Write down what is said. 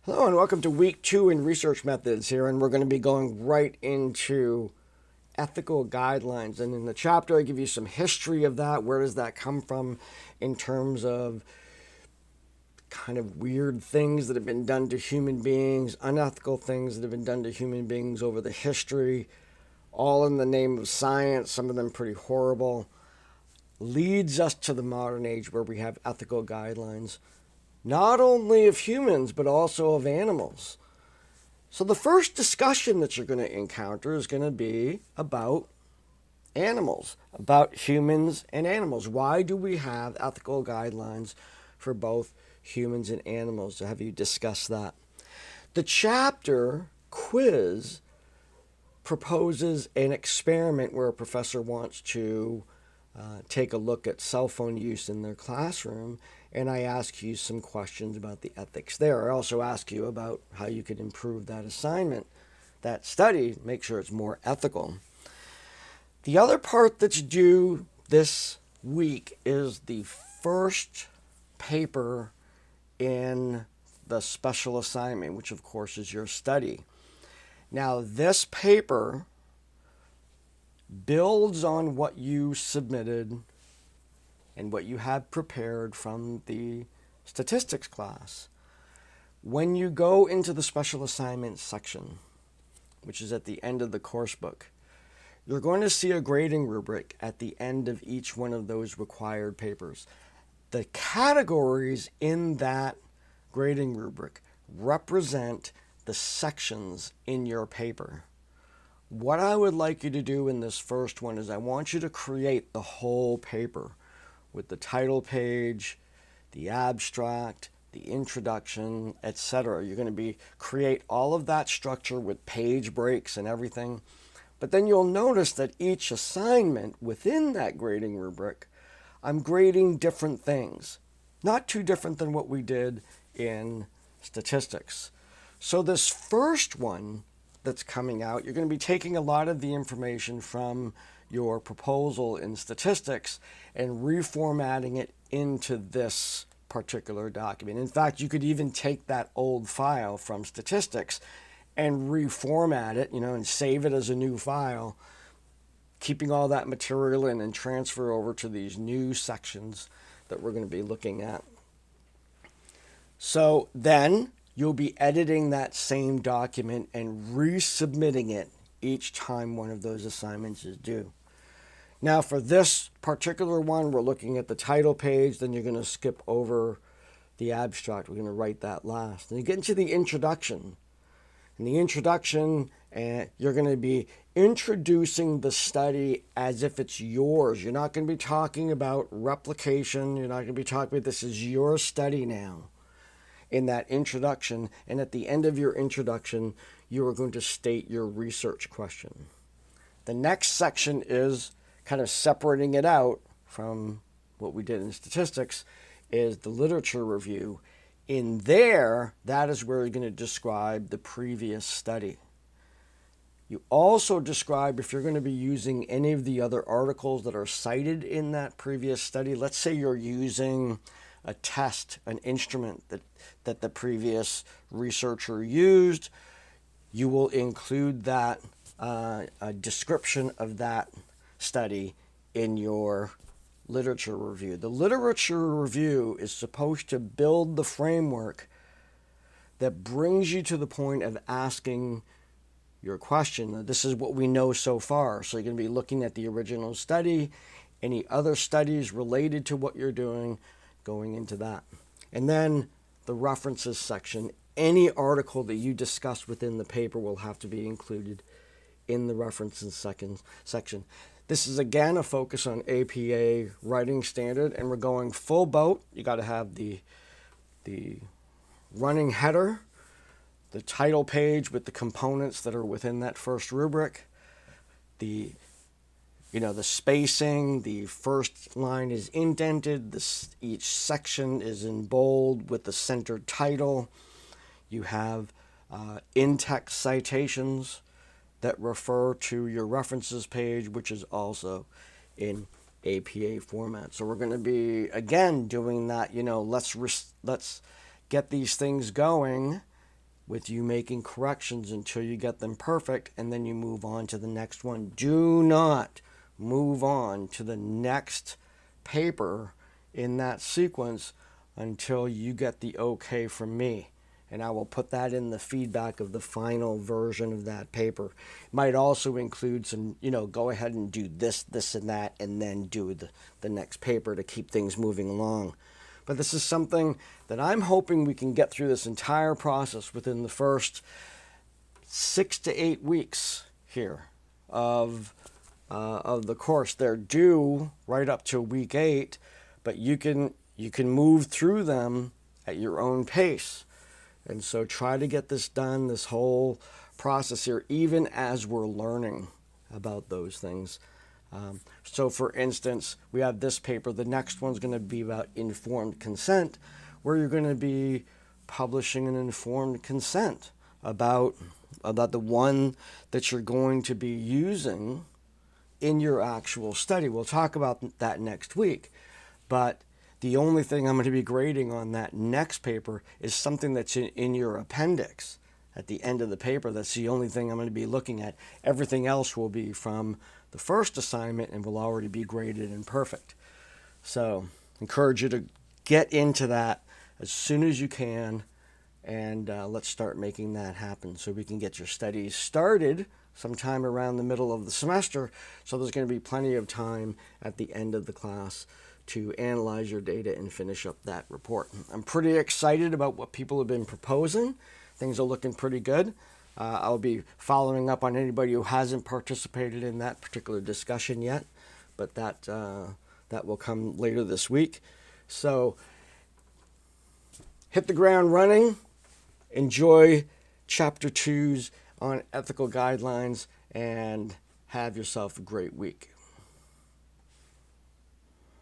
Hello and welcome to week 2 in research methods here, and we're going to be going right into ethical guidelines. And in the chapter I give you some history of that. Where does that come from in terms of kind of weird things that have been done to human beings, unethical things that have been done to human beings over the history, all in the name of science, some of them pretty horrible, leads us to the modern age where we have ethical guidelines, not only of humans, but also of animals. So the first discussion that you're going to encounter is going to be about animals, about humans and animals. Why do we have ethical guidelines for both humans and animals? So have you discussed that? The chapter quiz proposes an experiment where a professor wants to take a look at cell phone use in their classroom, and I ask you some questions about the ethics there. I also ask you about how you could improve that assignment, that study, make sure it's more ethical. The other part that's due this week is the first paper in the special assignment, which of course is your study. Now, this paper builds on what you submitted and what you had prepared from the statistics class. When you go into the special assignments section, which is at the end of the course book, you're going to see a grading rubric at the end of each one of those required papers. The categories in that grading rubric represent the sections in your paper. What I would like you to do in this first one is I want you to create the whole paper with the title page, the abstract, the introduction, etc. You're going to create all of that structure with page breaks and everything. But then you'll notice that each assignment within that grading rubric, I'm grading different things. Not too different than what we did in statistics. So this first one that's coming out, you're going to be taking a lot of the information from your proposal in statistics and reformatting it into this particular document. In fact, you could even take that old file from statistics and reformat it, and save it as a new file, keeping all that material in and transfer over to these new sections that we're going to be looking at. So then you'll be editing that same document and resubmitting it each time one of those assignments is due. Now for this particular one, we're looking at the title page, then you're going to skip over the abstract. We're going to write that last. And you get into the introduction. In the introduction, you're going to be introducing the study as if it's yours. You're not going to be talking about replication. You're not going to be talking about this is your study now. In that introduction, and at the end of your introduction, you are going to state your research question. The next section is kind of separating it out from what we did in statistics, is the literature review. In there, that is where you're going to describe the previous study. You also describe if you're going to be using any of the other articles that are cited in that previous study. Let's say you're using a test, an instrument that the previous researcher used. You will include that a description of that study in your literature review. The literature review is supposed to build the framework that brings you to the point of asking your question. This is what we know so far. So you're going to be looking at the original study, any other studies related to what you're doing, going into that. And then the references section. Any article that you discuss within the paper will have to be included in the references section. This is again a focus on APA writing standard, and we're going full boat. You got to have the running header, the title page with the components that are within that first rubric, the spacing, the first line is indented, each section is in bold with the centered title. You have in-text citations that refer to your references page, which is also in APA format. So we're going to be, again, doing that, let's get these things going with you making corrections until you get them perfect, and then you move on to the next one. Do not move on to the next paper in that sequence until you get the okay from me. And I will put that in the feedback of the final version of that paper. It might also include some, go ahead and do this, this, and that, and then do the next paper to keep things moving along. But this is something that I'm hoping we can get through this entire process within the first 6 to 8 weeks here of the course. They're due right up to week 8, but you can move through them at your own pace. And so try to get this done, this whole process here, even as we're learning about those things. So for instance, we have this paper. The next one's going to be about informed consent, where you're going to be publishing an informed consent about the one that you're going to be using in your actual study. We'll talk about that next week. But the only thing I'm going to be grading on that next paper is something that's in your appendix at the end of the paper. That's the only thing I'm going to be looking at. Everything else will be from the first assignment and will already be graded and perfect. So encourage you to get into that as soon as you can, and let's start making that happen so we can get your studies started sometime around the middle of the semester. So there's going to be plenty of time at the end of the class to analyze your data and finish up that report. I'm pretty excited about what people have been proposing. Things are looking pretty good. I'll be following up on anybody who hasn't participated in that particular discussion yet, but that will come later this week. So hit the ground running. Enjoy Chapter 2s on ethical guidelines, and have yourself a great week.